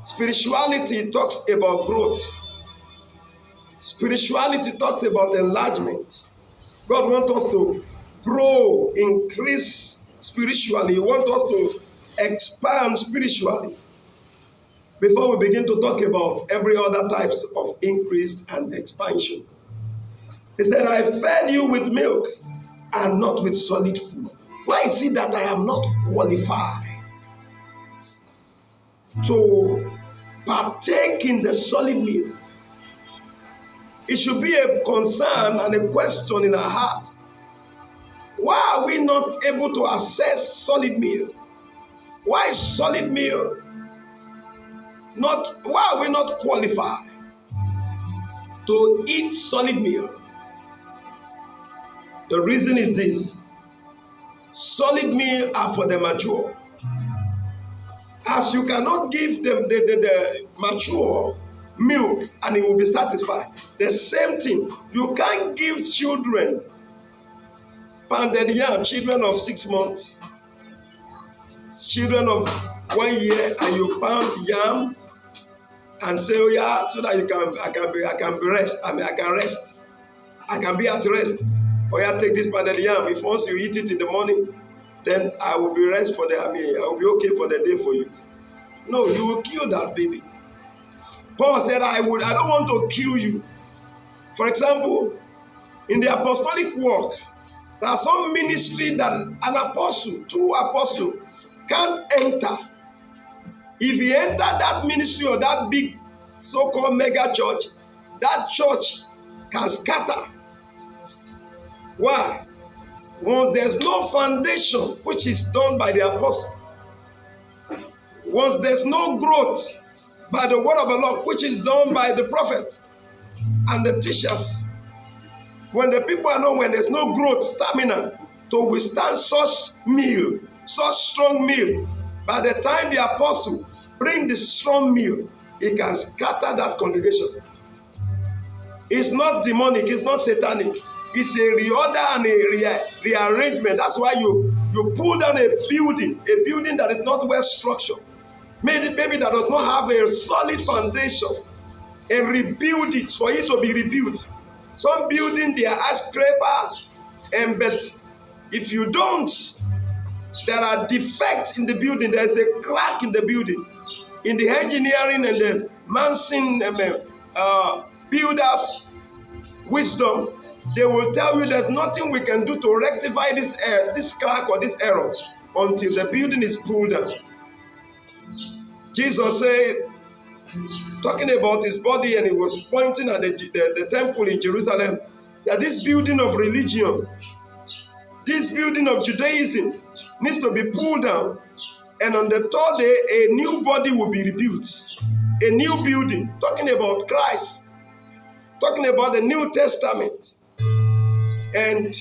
Spirituality talks about growth. Spirituality talks about enlargement. God wants us to grow, increase spiritually. He wants us to expand spiritually before we begin to talk about every other types of increase and expansion. He said, I fed you with milk and not with solid food. Why is it that I am not qualified to partake in the solid meal? It should be a concern and a question in our heart. Why are we not able to access solid meal? Why is solid meal not? Why are we not qualified to eat solid meal? The reason is this: solid meal are for the mature. As you cannot give them the mature milk and it will be satisfied. The same thing, you can't give children pounded yam, children of 6 months, children of 1 year, and you pound yam and say, oh yeah, so that I can rest. I can be at rest. Oh yeah, take this pounded yam. If once you eat it in the morning, then I will be rest for I will be okay for the day for you. No, you will kill that baby. Paul said, I don't want to kill you. For example, in the apostolic work, there are some ministry that an apostle, true apostle, can't enter. If he enter that ministry or that big so-called mega church, that church can scatter. Why? Once there's no foundation, which is done by the apostle, once there's no growth by the word of the Lord, which is done by the prophet and the teachers, when the people are not, when there's no growth, stamina to withstand such meal, such strong meal, by the time the apostle bring the strong meal, it can scatter that congregation. It's not demonic, it's not satanic. It's a reorder and a rearrangement. That's why you pull down a building that is not well structured, maybe that does not have a solid foundation, and rebuild it for it to be rebuilt. Some building, they are skyscraper, but if you don't, there are defects in the building. There is a crack in the building. In the engineering and the Manson builders' wisdom, they will tell you there's nothing we can do to rectify this crack or this error until the building is pulled down. Jesus said, talking about his body, and he was pointing at the temple in Jerusalem, that this building of religion, this building of Judaism needs to be pulled down, and on the third day, a new body will be rebuilt. A new building, talking about Christ, talking about the New Testament. And